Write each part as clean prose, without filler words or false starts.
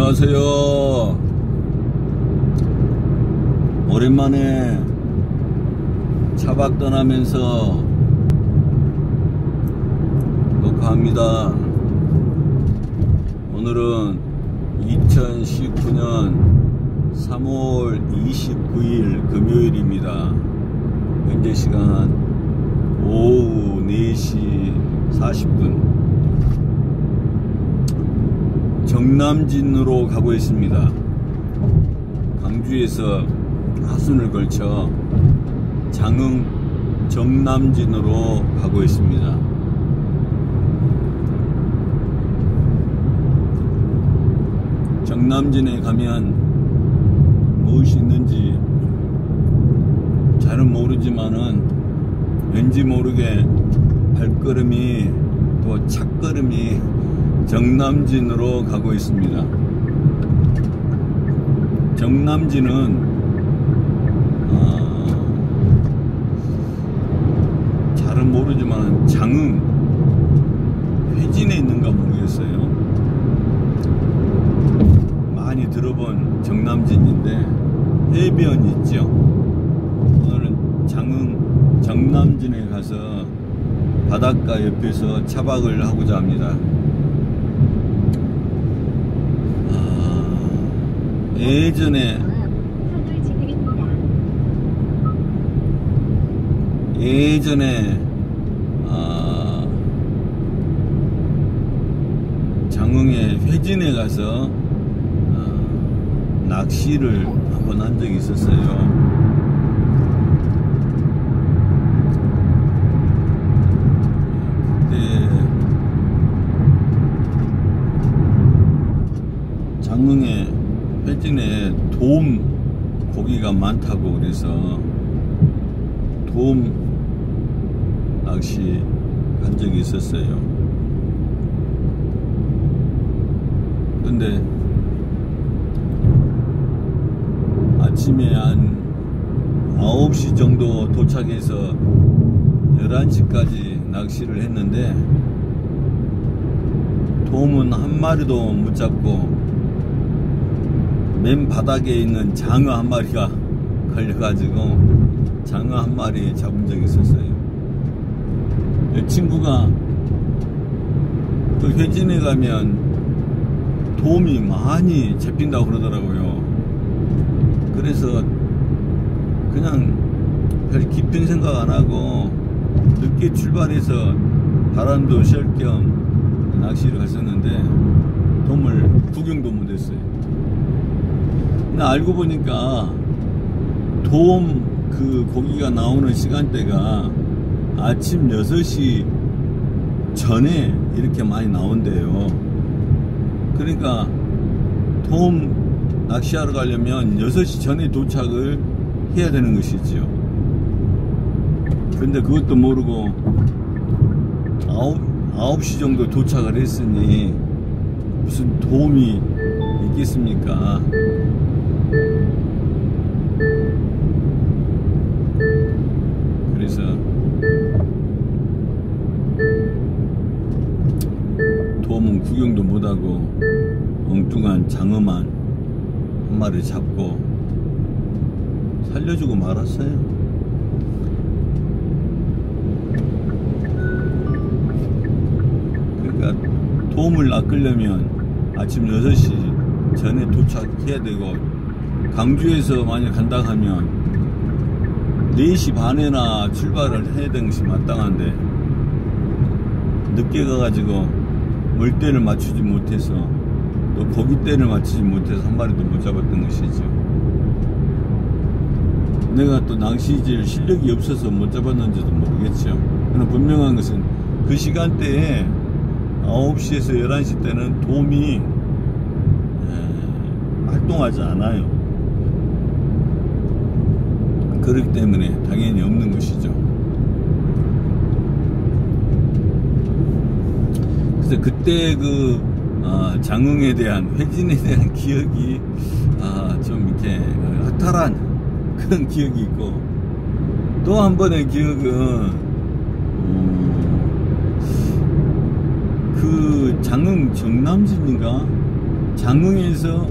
안녕하세요. 오랜만에 차박 떠나면서 녹화합니다. 오늘은 2019년 3월 29일 금요일입니다. 현재 시간 오후 4시 40분. 정남진으로 가고 있습니다. 광주에서 하순을 걸쳐 장흥 정남진으로 가고 있습니다. 정남진에 가면 무엇이 있는지 잘은 모르지만은 왠지 모르게 발걸음이 또 착걸음이 정남진으로 가고 있습니다. 정남진은 잘은 모르지만 장흥 회진에 있는가 모르겠어요. 많이 들어본 정남진인데 해변이 있죠. 오늘은 장흥 정남진에 가서 바닷가 옆에서 차박을 하고자 합니다. 예전에 장흥의 회진에 가서 낚시를 한번 한 적이 있었어요. 그때 장흥의 회진에 돔 고기가 많다고 그래서 돔 낚시 한 적이 있었어요. 근데 아침에 한 9시 정도 도착해서 11시까지 낚시를 했는데 돔은 한 마리도 못 잡고 맨 바닥에 있는 장어 한 마리가 걸려가지고 장어 한 마리 잡은 적이 있었어요. 친구가 그 회진에 가면 돔이 많이 잡힌다고 그러더라고요. 그래서 그냥 별 깊은 생각 안 하고 늦게 출발해서 바람도 쉴 겸 낚시를 갔었는데 돔을 구경도 못했어요. 근데 알고 보니까 돔 그 고기가 나오는 시간대가 아침 6시 전에 이렇게 많이 나온대요. 그러니까 돔 낚시하러 가려면 6시 전에 도착을 해야 되는 것이지요. 근데 그것도 모르고 9시 정도 도착을 했으니 무슨 돔이 있겠습니까? 그래서 돔은 구경도 못하고 엉뚱한 장어만 한 마리 잡고 살려주고 말았어요. 그러니까 돔을 낚으려면 아침 6시 전에 도착해야 되고 광주에서 만약 간다 하면 4시 반에나 출발을 해야 되는 것이 마땅한데 늦게 가가지고 물때를 맞추지 못해서 또 고기때를 맞추지 못해서 한 마리도 못 잡았던 것이죠. 내가 또 낚시질 실력이 없어서 못 잡았는지도 모르겠죠. 그러나 분명한 것은 그 시간대에 9시에서 11시 때는 돔이 활동하지 않아요. 그렇기 때문에 당연히 없는 것이죠. 그래서 그때 그 장흥에 대한 회진에 대한 기억이 좀 이렇게 허탈한 그런 기억이 있고, 또 한 번의 기억은 그 장흥 정남진인가 장흥에서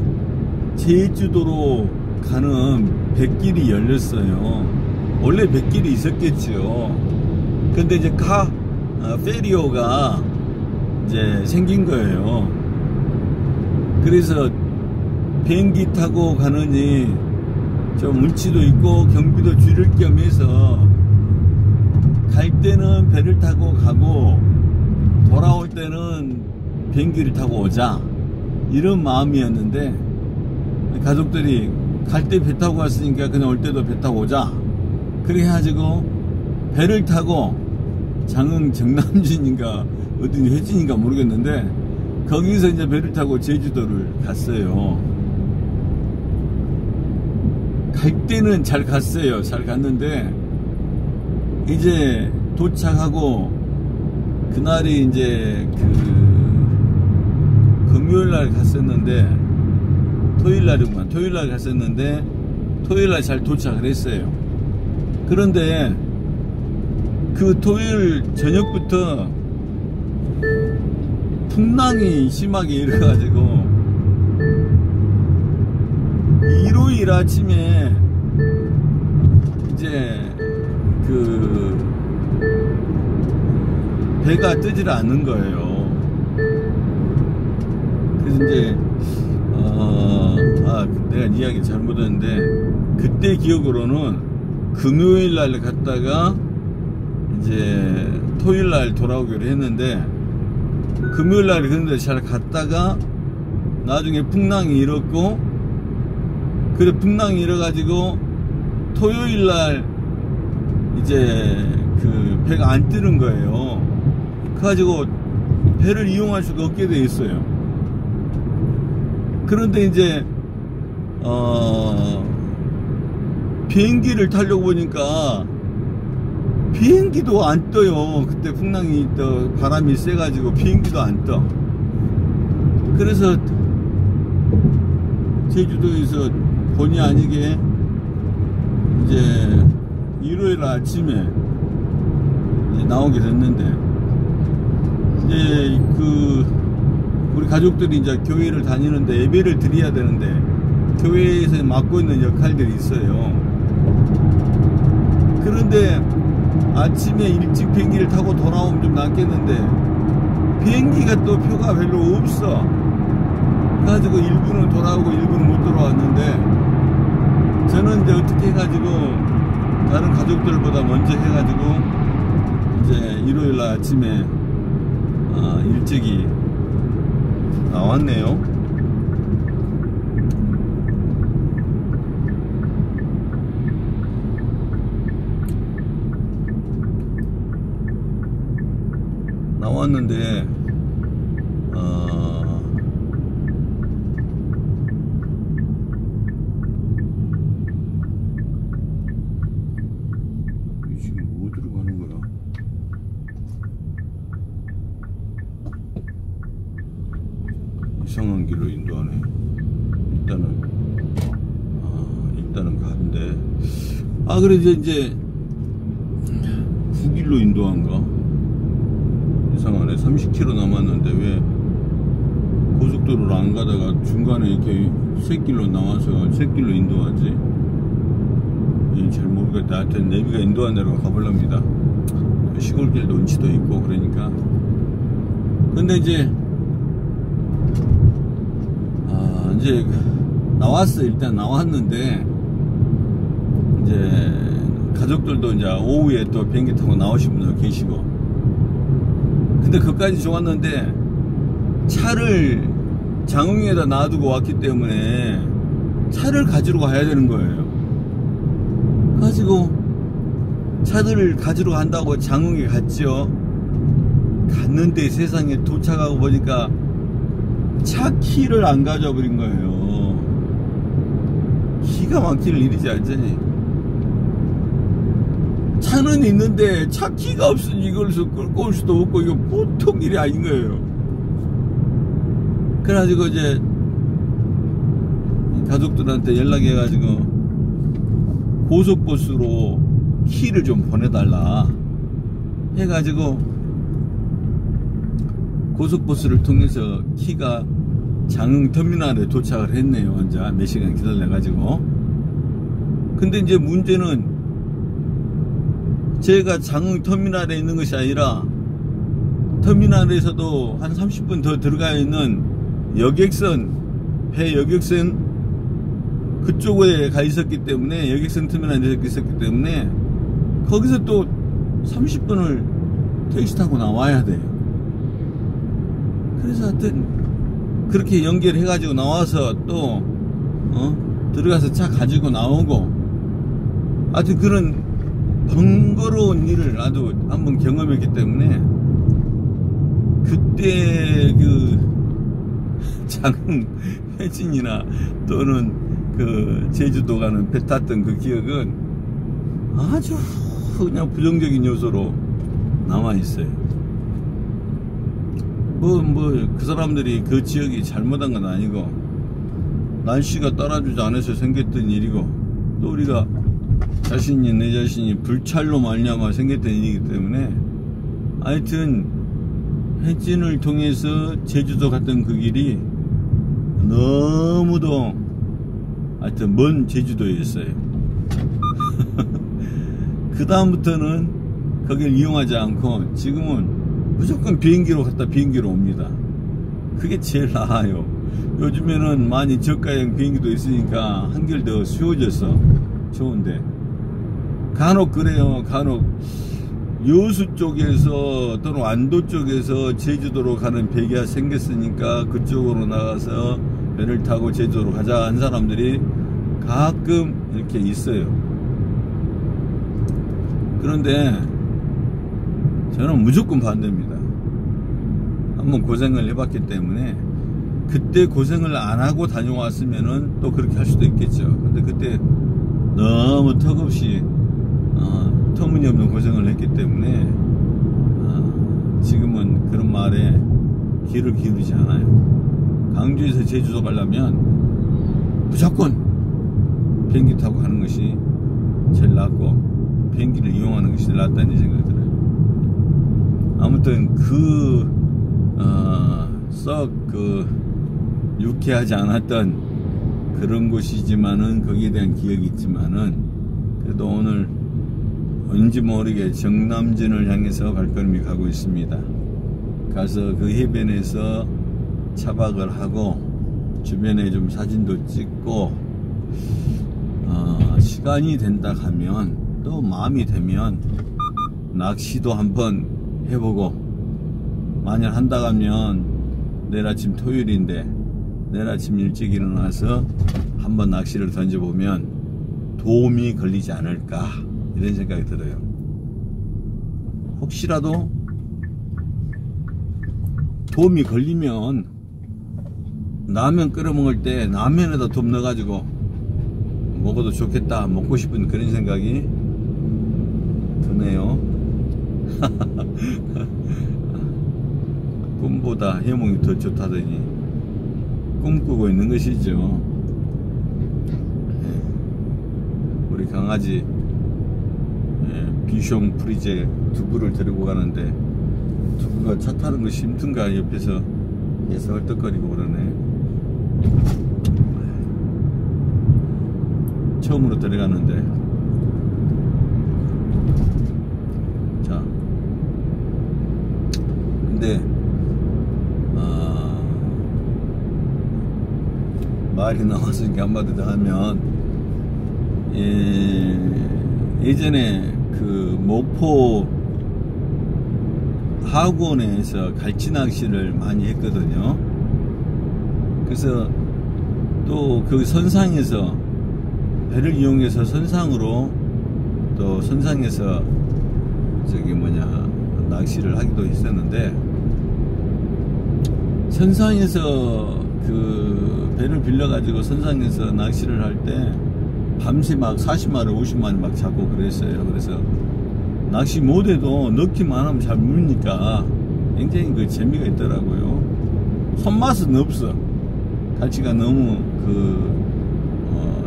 제주도로 가는 뱃길이 열렸어요. 원래 뱃길이 있었겠죠. 근데 이제 페리오가 이제 생긴 거예요. 그래서 비행기 타고 가느니 좀 운치도 있고 경비도 줄일 겸 해서 갈 때는 배를 타고 가고 돌아올 때는 비행기를 타고 오자, 이런 마음이었는데, 가족들이 갈 때 배 타고 왔으니까 그냥 올 때도 배 타고 오자, 그래 가지고 배를 타고 장흥 정남진인가 어디 해진인가 모르겠는데 거기서 이제 배를 타고 제주도를 갔어요. 갈 때는 잘 갔어요. 잘 갔는데 이제 도착하고 그날이 이제 금요일날 갔었는데, 토요일날이구만. 토요일날 갔었는데 토요일날 잘 도착을 했어요. 그런데 그 토요일 저녁부터 풍랑이 심하게 일어가지고 일요일 아침에 이제 배가 뜨질 않는 거예요. 그래서 이제 내가 이야기 잘못했는데, 그때 기억으로는 금요일날 갔다가 이제 토요일날 돌아오기로 했는데, 금요일날 그런데 잘 갔다가 나중에 풍랑이 일었고, 그래 풍랑이 일어가지고 토요일날 이제 배가 안 뜨는 거예요. 그래가지고 배를 이용할 수가 없게 돼 있어요. 그런데 이제 비행기를 타려고 보니까 비행기도 안 떠요. 그때 풍랑이 바람이 세가지고 비행기도 안 떠. 그래서 제주도에서 본의 아니게 이제 일요일 아침에 이제 나오게 됐는데, 이제 우리 가족들이 이제 교회를 다니는데 예배를 드려야 되는데 교회에서 맡고 있는 역할들이 있어요. 그런데 아침에 일찍 비행기를 타고 돌아오면 좀 낫겠는데 비행기가 또 표가 별로 없어. 그래가지고 일부는 돌아오고 일부는 못 돌아왔는데, 저는 이제 어떻게 해가지고 다른 가족들보다 먼저 해가지고 이제 일요일날 아침에 일찍이 나왔네요. 나왔는데 지금 어디로 가는 거야? 이상한 길로 인도하네. 일단은 가는데, 그래 이제 국길로 인도한가? 이상하네. 30km 남았는데 왜 고속도로를 안 가다가 중간에 이렇게 쇳길로 나와서 쇳길로 인도하지? 잘 모르겠다. 하여튼 내비가 인도한 데로 가보렵니다. 시골길도 운치도 있고 그러니까. 근데 이제 나왔어. 일단 나왔는데 이제 가족들도 이제 오후에 또 비행기 타고 나오신 분들 계시고, 근데 그까지 좋았는데 차를 장흥에다 놔두고 왔기 때문에 차를 가지러 가야 되는 거예요. 가지고 차들을 가지러 간다고 장흥에 갔죠. 갔는데 세상에 도착하고 보니까 차 키를 안 가져와 버린 거예요. 기가 막힐 일이지 알지? 차는 있는데 차 키가 없으니 이걸서 끌고 올 수도 없고, 이거 보통 일이 아닌 거예요. 그래가지고 이제 가족들한테 연락해가지고 고속버스로 키를 좀 보내달라 해가지고 고속버스를 통해서 키가 장흥터미널에 도착을 했네요. 혼자 몇 시간 기다려가지고. 근데 이제 문제는 제가 장흥터미널에 있는 것이 아니라 터미널에서도 한 30분 더 들어가 있는 여객선, 배 여객선 그쪽에 가 있었기 때문에, 여객선 터미널에 있었기 때문에 거기서 또 30분을 택시 타고 나와야 돼요. 그래서 하여튼 그렇게 연결해 가지고 나와서 또 들어가서 차 가지고 나오고, 하여튼 그런 번거로운 일을 나도 한번 경험했기 때문에, 그때 그 장흥 회진이나 또는 그 제주도 가는 배 탔던 그 기억은 아주 그냥 부정적인 요소로 남아있어요. 그 사람들이 그 지역이 잘못한 건 아니고, 날씨가 따라주지 않아서 생겼던 일이고, 또 우리가 내 자신이 불찰로 말미암아 생겼던 일이기 때문에, 하여튼 해진을 통해서 제주도 갔던 그 길이 너무도 하여튼 먼 제주도였어요. 그 다음부터는 거길 이용하지 않고 지금은 무조건 비행기로 갔다 비행기로 옵니다. 그게 제일 나아요. 요즘에는 많이 저가형 비행기도 있으니까 한결 더 쉬워져서 좋은데, 간혹 그래요. 간혹 여수 쪽에서 또는 안도 쪽에서 제주도로 가는 배가 생겼으니까 그쪽으로 나가서 배를 타고 제주도로 가자 한 사람들이 가끔 이렇게 있어요. 그런데 저는 무조건 반대입니다. 한번 고생을 해봤기 때문에, 그때 고생을 안 하고 다녀왔으면은 또 그렇게 할 수도 있겠죠. 근데 그때 너무 턱없이 터무니없는 고생을 했기 때문에 지금은 그런 말에 귀를 기울이지 않아요. 강주에서 제주도 가려면 무조건 비행기 타고 가는 것이 제일 낫고, 비행기를 이용하는 것이 제일 낫다는 생각이 들어요. 아무튼 썩 유쾌하지 않았던 그런 곳이지만은, 거기에 대한 기억이 있지만은, 그래도 오늘 왠지 모르게 정남진을 향해서 발걸음이 가고 있습니다. 가서 그 해변에서 차박을 하고 주변에 좀 사진도 찍고, 시간이 된다 하면, 또 마음이 되면 낚시도 한번 해보고, 만약 한다 하면 내일 아침 토요일인데 내일 아침 일찍 일어나서 한번 낚시를 던져보면 도움이 걸리지 않을까, 이런 생각이 들어요. 혹시라도 도움이 걸리면 라면 끓여 먹을 때 라면에다 돔 넣어가지고 먹어도 좋겠다, 먹고 싶은 그런 생각이 드네요. 꿈보다 해몽이 더 좋다더니 꿈꾸고 있는 것이죠. 우리 강아지 비숑 프리제 두부를 데리고 가는데, 두부가 차 타는 것이 힘든가 옆에서 계속 헐떡거리고 그러네. 처음으로 데려가는데, 자, 근데 말이 나왔으니까 한마디 하면, 예전에 그 목포 하구원에서 갈치 낚시를 많이 했거든요. 그래서 또 그 선상에서 배를 이용해서 선상으로, 또 선상에서 낚시를 하기도 했었는데, 선상에서 그 배를 빌려가지고 선상에서 낚시를 할 때 밤새 막 40마리 50마리 막 잡고 그랬어요. 그래서 낚시 못해도 넣기만 하면 잘 물으니까 굉장히 그 재미가 있더라고요. 손맛은 없어. 갈치가 너무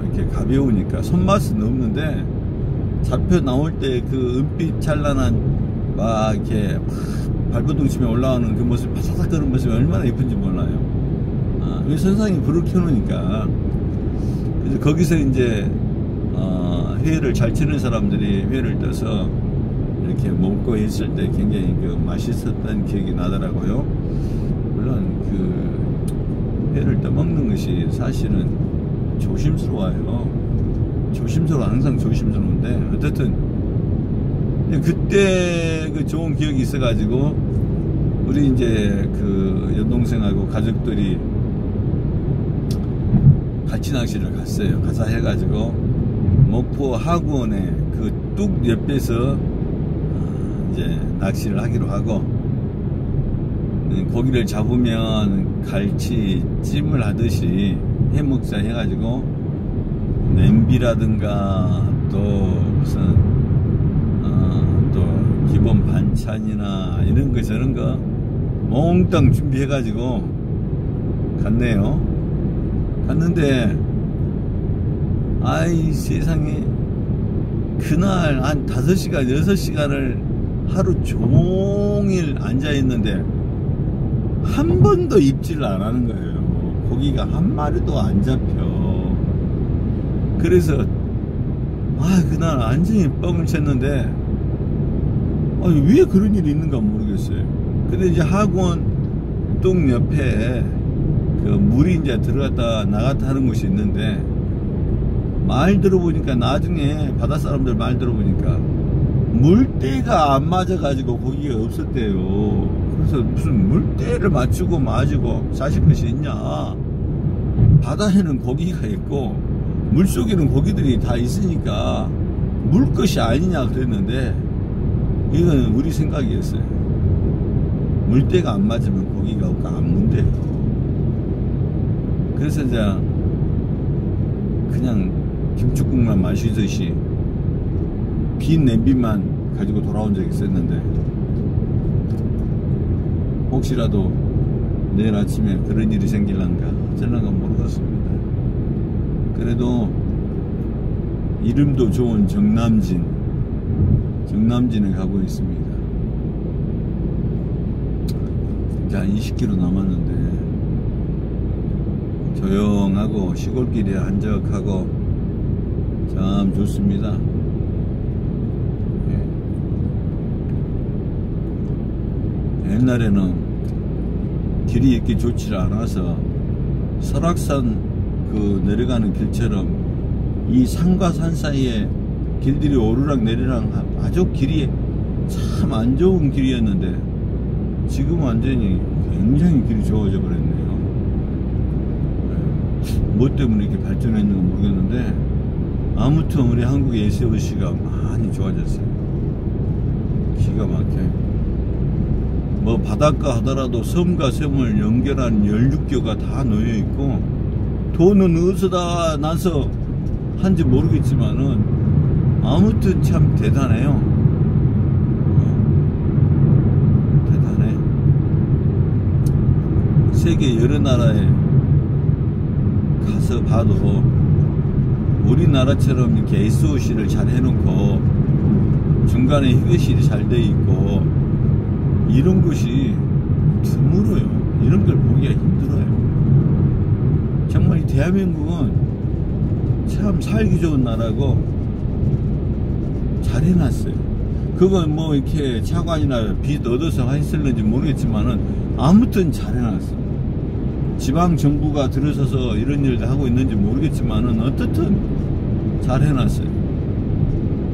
이렇게 가벼우니까 손맛은 없는데, 잡혀 나올 때 그 은빛 찬란한 막 이렇게 발버둥 치며 올라오는 그 모습, 바삭바삭 거리는 모습이 얼마나 예쁜지 몰라요. 선상에 불을 켜놓으니까. 그래서 거기서 이제 회를 잘 치는 사람들이 회를 떠서 이렇게 먹고 있을 때 굉장히 맛있었던 기억이 나더라고요. 물론 회를 떠먹는 것이 사실은 조심스러워요. 항상 조심스러운데, 어쨌든 그때 좋은 기억이 있어가지고 우리 이제 여동생하고 가족들이 같이 낚시를 갔어요. 가서 해가지고 목포 하구원에 뚝 옆에서 이제 낚시를 하기로 하고, 고기를 잡으면 갈치 찜을 하듯이 해먹자 해가지고 냄비라든가 또 무슨 또 기본 반찬이나 이런 거 저런 거 몽땅 준비해가지고 갔네요. 갔는데 아이 세상에, 그날 한 5시간 6시간을 하루 종일 앉아있는데 한 번도 입질을 안 하는 거예요. 고기가 한 마리도 안 잡혀. 그래서 그날 완전히 뻥을 쳤는데 왜 그런 일이 있는가 모르겠어요. 근데 이제 하구원 똥 옆에 물이 이제 들어갔다 나갔다 하는 곳이 있는데, 말 들어보니까, 나중에 바다 사람들 말 들어보니까 물때가 안 맞아가지고 고기가 없었대요. 그래서 무슨 물때를 맞추고 사실 것이 있냐. 바다에는 고기가 있고 물속에는 고기들이 다 있으니까 물것이 아니냐 그랬는데, 이건 우리 생각이었어요. 물때가 안 맞으면 고기가 없고 안 문대요. 그래서 이제 그냥 김치국만 마시듯이 빈 냄비만 가지고 돌아온 적이 있었는데, 혹시라도 내일 아침에 그런 일이 생길란가 어쩔란가 모르겠습니다. 그래도 이름도 좋은 정남진에 가고 있습니다. 이제 한 20km 남았는데 조용하고 시골길에 한적하고 참 좋습니다. 옛날에는 길이 이렇게 좋지 않아서 설악산 내려가는 길처럼 이 산과 산 사이에 길들이 오르락 내리락 아주 길이 참 안 좋은 길이었는데, 지금 완전히 굉장히 길이 좋아져 버렸네요. 뭐 때문에 이렇게 발전했는지 모르겠는데, 아무튼 우리 한국의 SOC가 많이 좋아졌어요. 기가 막혀요. 뭐 바닷가 하더라도 섬과 섬을 연결한 16교가 다 놓여있고, 돈은 어디서다 나서 한지 모르겠지만은 아무튼 참 대단해요. 대단해. 세계 여러 나라에 가서 봐도 우리나라처럼 이렇게 SOC를 잘 해놓고 중간에 휴게실이 잘 돼 있고 이런 것이 드물어요. 이런 걸 보기가 힘들어요. 정말 이 대한민국은 참 살기 좋은 나라고 잘 해놨어요. 그건 뭐 이렇게 차관이나 빚 얻어서 했을는지 모르겠지만은 아무튼 잘 해놨어. 지방 정부가 들어서서 이런 일을 하고 있는지 모르겠지만은 어떻든 잘 해놨어요.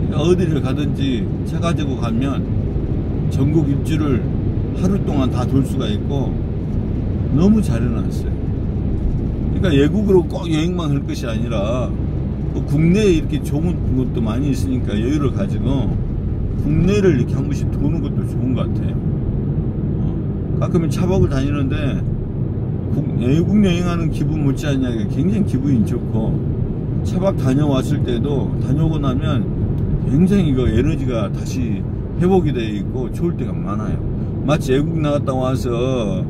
그러니까 어디를 가든지 차 가지고 가면 전국 입주를 하루 동안 다 돌 수가 있고 너무 잘 해놨어요. 그러니까 외국으로 꼭 여행만 할 것이 아니라 뭐 국내에 이렇게 좋은 것도 많이 있으니까 여유를 가지고 국내를 이렇게 한 번씩 도는 것도 좋은 것 같아요. 가끔은 차박을 다니는데 외국 여행하는 기분 못지않냐 굉장히 기분이 좋고, 차박 다녀왔을 때도 다녀오고 나면 굉장히 에너지가 다시 회복이 되어 있고 좋을 때가 많아요. 마치 외국 나갔다 와서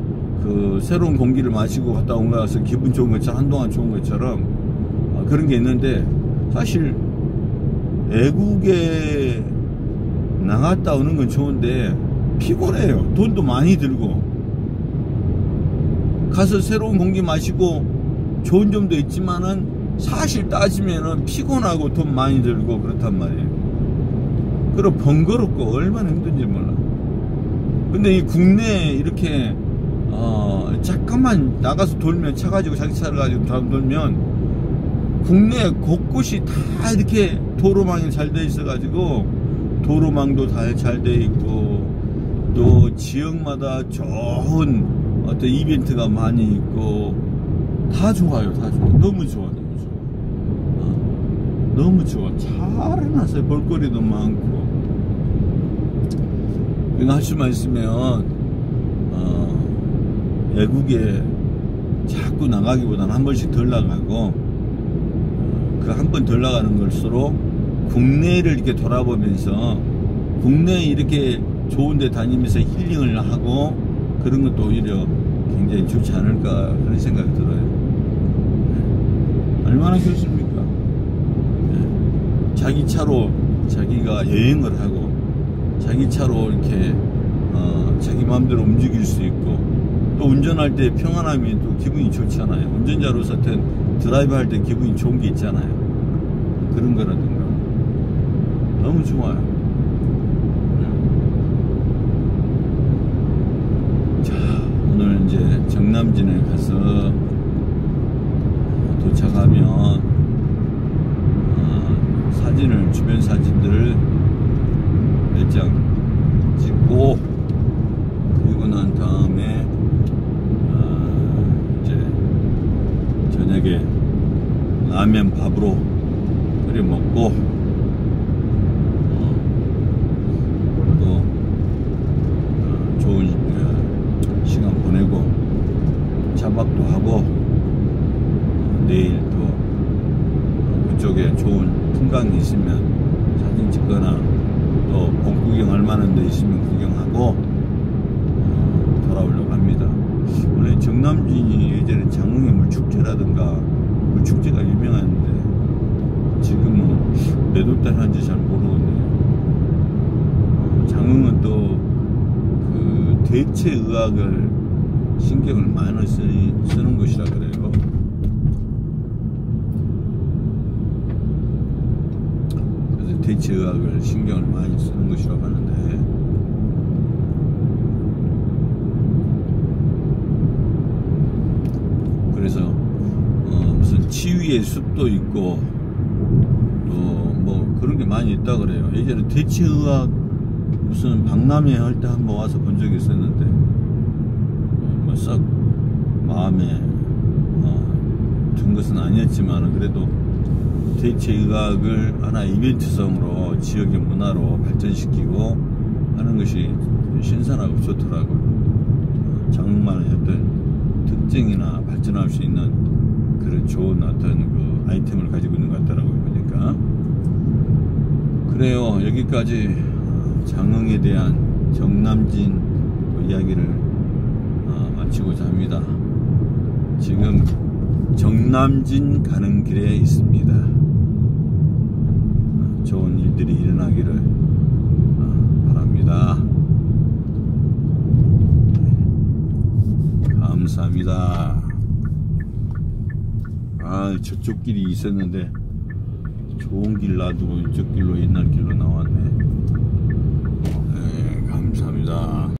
새로운 공기를 마시고 갔다 온 거 같아서 기분 좋은 것처럼, 한동안 좋은 것처럼 그런 게 있는데, 사실 외국에 나갔다 오는 건 좋은데 피곤해요. 돈도 많이 들고 가서 새로운 공기 마시고 좋은 점도 있지만은 사실 따지면은 피곤하고 돈 많이 들고 그렇단 말이에요. 그리고 번거롭고 얼마나 힘든지 몰라. 근데 이 국내에 이렇게 잠깐만 나가서 돌면, 차 가지고 자기 차를 가지고 돌면 국내 곳곳이 다 이렇게 도로망이 잘 돼 있어 가지고, 도로망도 다 잘 돼 있고, 또 지역마다 좋은 어떤 이벤트가 많이 있고, 다 좋아요. 다 좋아. 너무 좋아. 너무 좋아. 너무 좋아. 잘 해놨어요. 볼거리도 많고. 그러니까 할 수만 있으면 외국에 자꾸 나가기보다는 한 번씩 덜 나가고, 그 한 번 덜 나가는 걸수록 국내를 이렇게 돌아보면서 국내에 이렇게 좋은 데 다니면서 힐링을 하고 그런 것도 오히려 굉장히 좋지 않을까 그런 생각이 들어요. 얼마나 좋습니까? 자기 차로 자기가 여행을 하고 자기 차로 이렇게 자기 마음대로 움직일 수 있고, 또 운전할 때 평안함이 또 기분이 좋잖아요. 운전자로서 드라이브 할 때 기분이 좋은 게 있잖아요. 그런 거라든가 너무 좋아요. 자, 오늘 이제 정남진에 가서 도착하면 사진을, 주변 사진들을 몇 장 찍고, 그리고 난 다음에 이제 저녁에 라면 밥으로 끓여 먹고, 또 좋은 시간 보내고 차박도 하고, 내일 또 그쪽에 좋은 풍광이 있으면 사진 찍거나, 또 봄 구경할 만한 데 있으면 구경하고 돌아오려고 합니다. 원래 정남진이 예전에 장흥의 물축제라든가 물축제가 유명한데 지금은 몇 월 달 한지 잘 모르겠네요. 장흥은 또 그 대체의학을 신경을 많이 쓰는 곳이라 그래요. 그래서 대체의학을 신경을 많이 쓰는 곳이라고 하는데, 그래서 무슨 치유의 숲도 있고 또 뭐 그런 게 많이 있다 그래요. 예전에 대체의학 무슨 박람회 할 때 한번 와서 본 적이 있었는데 뭐 썩 마음에 든 것은 아니었지만, 그래도 대체의학을 하나의 이벤트성으로 지역의 문화로 발전시키고 하는 것이 신선하고 좋더라고요. 장흥만의 어떤 특징이나 발전할 수 있는 그런 좋은 어떤 그 아이템을 가지고 있는 것 같더라고요, 보니까. 그래요. 여기까지 장흥에 대한 정남진 이야기를 마치고자 합니다. 지금 정남진 가는 길에 있습니다. 좋은 일들이 일어나기를 바랍니다. 감사합니다. 저쪽 길이 있었는데 좋은 길 놔두고 이쪽 길로, 옛날 길로 나왔네. 네, 감사합니다.